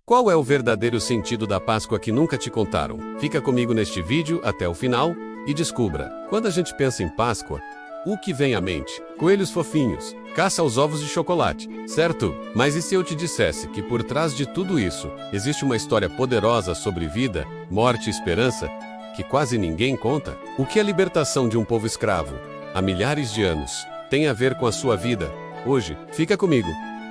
Qual é o verdadeiro sentido da Páscoa que nunca te contaram? Fica comigo neste vídeo até o final e descubra. Quando a gente pensa em Páscoa, o que vem à mente? Coelhos fofinhos, caça aos ovos de chocolate, certo? Mas e se eu te dissesse que por trás de tudo isso, existe uma história poderosa sobre vida, morte e esperança, que quase ninguém conta? O que a libertação de um povo escravo, há milhares de anos, tem a ver com a sua vida, hoje? Fica comigo,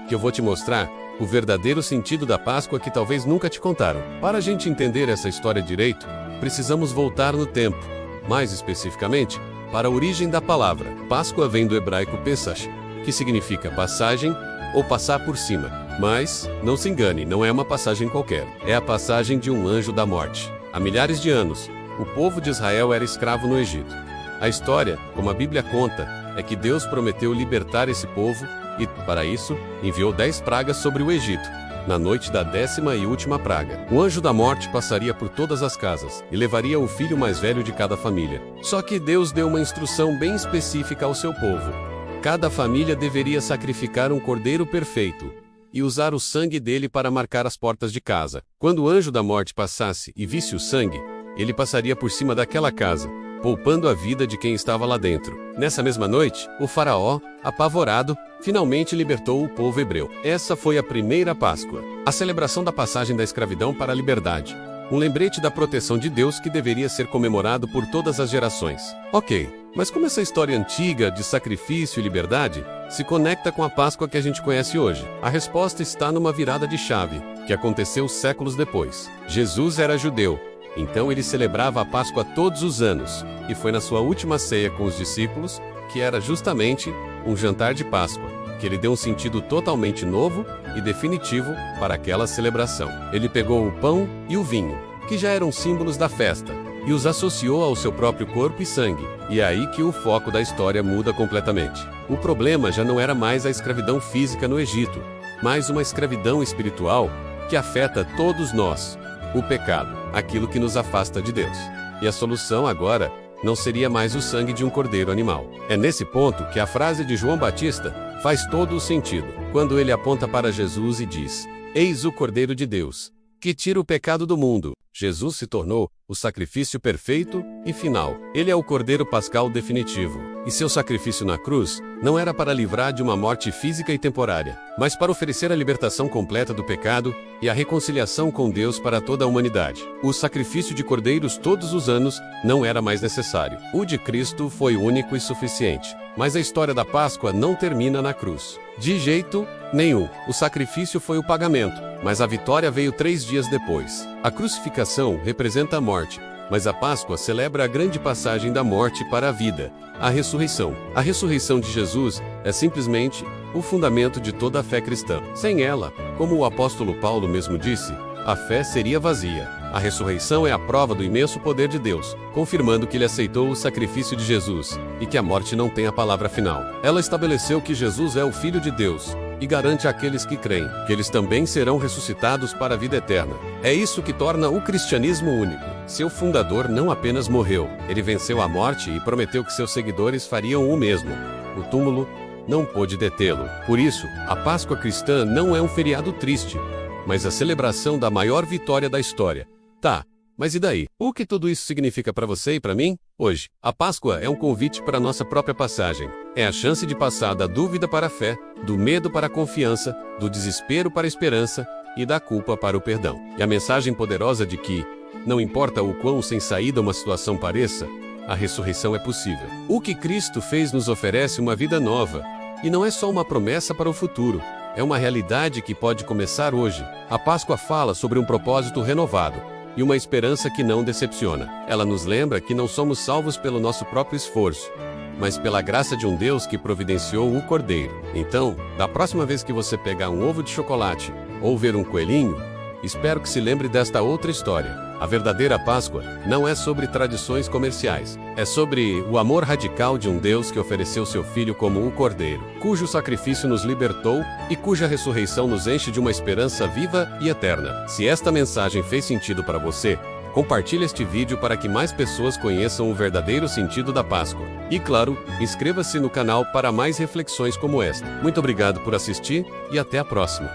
que eu vou te mostrar o verdadeiro sentido da Páscoa que talvez nunca te contaram. Para a gente entender essa história direito, precisamos voltar no tempo, mais especificamente, para a origem da palavra. Páscoa vem do hebraico Pesach, que significa passagem ou passar por cima. Mas, não se engane, não é uma passagem qualquer. É a passagem de um anjo da morte. Há milhares de anos, o povo de Israel era escravo no Egito. A história, como a Bíblia conta, é que Deus prometeu libertar esse povo e, para isso, enviou 10 pragas sobre o Egito. Na noite da 10ª e última praga, o anjo da morte passaria por todas as casas e levaria o filho mais velho de cada família. Só que Deus deu uma instrução bem específica ao seu povo. Cada família deveria sacrificar um cordeiro perfeito e usar o sangue dele para marcar as portas de casa. Quando o anjo da morte passasse e visse o sangue, ele passaria por cima daquela casa, poupando a vida de quem estava lá dentro. Nessa mesma noite, o faraó, apavorado, finalmente libertou o povo hebreu. Essa foi a primeira Páscoa, a celebração da passagem da escravidão para a liberdade. Um lembrete da proteção de Deus que deveria ser comemorado por todas as gerações. Ok, mas como essa história antiga de sacrifício e liberdade se conecta com a Páscoa que a gente conhece hoje? A resposta está numa virada de chave, que aconteceu séculos depois. Jesus era judeu, então ele celebrava a Páscoa todos os anos, e foi na sua última ceia com os discípulos, que era justamente um jantar de Páscoa, que ele deu um sentido totalmente novo e definitivo para aquela celebração. Ele pegou o pão e o vinho, que já eram símbolos da festa, e os associou ao seu próprio corpo e sangue. E é aí que o foco da história muda completamente. O problema já não era mais a escravidão física no Egito, mas uma escravidão espiritual que afeta todos nós. O pecado, aquilo que nos afasta de Deus. E a solução agora não seria mais o sangue de um cordeiro animal. É nesse ponto que a frase de João Batista faz todo o sentido, quando ele aponta para Jesus e diz: "Eis o Cordeiro de Deus, que tira o pecado do mundo." Jesus se tornou o sacrifício perfeito e final. Ele é o Cordeiro Pascal definitivo. E seu sacrifício na cruz não era para livrar de uma morte física e temporária, mas para oferecer a libertação completa do pecado e a reconciliação com Deus para toda a humanidade. O sacrifício de cordeiros todos os anos não era mais necessário. O de Cristo foi único e suficiente. Mas a história da Páscoa não termina na cruz. De jeito nenhum. O sacrifício foi o pagamento, mas a vitória veio 3 dias depois. A crucificação representa a morte, mas a Páscoa celebra a grande passagem da morte para a vida, a ressurreição. A ressurreição de Jesus é simplesmente o fundamento de toda a fé cristã. Sem ela, como o apóstolo Paulo mesmo disse, a fé seria vazia. A ressurreição é a prova do imenso poder de Deus, confirmando que ele aceitou o sacrifício de Jesus, e que a morte não tem a palavra final. Ela estabeleceu que Jesus é o Filho de Deus, e garante àqueles que creem, que eles também serão ressuscitados para a vida eterna. É isso que torna o cristianismo único. Seu fundador não apenas morreu, ele venceu a morte e prometeu que seus seguidores fariam o mesmo. O túmulo não pôde detê-lo. Por isso, a Páscoa cristã não é um feriado triste, mas a celebração da maior vitória da história. Tá, mas e daí? O que tudo isso significa para você e para mim? Hoje, a Páscoa é um convite para a nossa própria passagem. É a chance de passar da dúvida para a fé, do medo para a confiança, do desespero para a esperança e da culpa para o perdão. E a mensagem poderosa de que, não importa o quão sem saída uma situação pareça, a ressurreição é possível. O que Cristo fez nos oferece uma vida nova, e não é só uma promessa para o futuro. É uma realidade que pode começar hoje. A Páscoa fala sobre um propósito renovado e uma esperança que não decepciona. Ela nos lembra que não somos salvos pelo nosso próprio esforço, mas pela graça de um Deus que providenciou o Cordeiro. Então, da próxima vez que você pegar um ovo de chocolate ou ver um coelhinho, espero que se lembre desta outra história. A verdadeira Páscoa não é sobre tradições comerciais. É sobre o amor radical de um Deus que ofereceu seu Filho como o Cordeiro, cujo sacrifício nos libertou e cuja ressurreição nos enche de uma esperança viva e eterna. Se esta mensagem fez sentido para você, compartilhe este vídeo para que mais pessoas conheçam o verdadeiro sentido da Páscoa. E claro, inscreva-se no canal para mais reflexões como esta. Muito obrigado por assistir e até a próxima.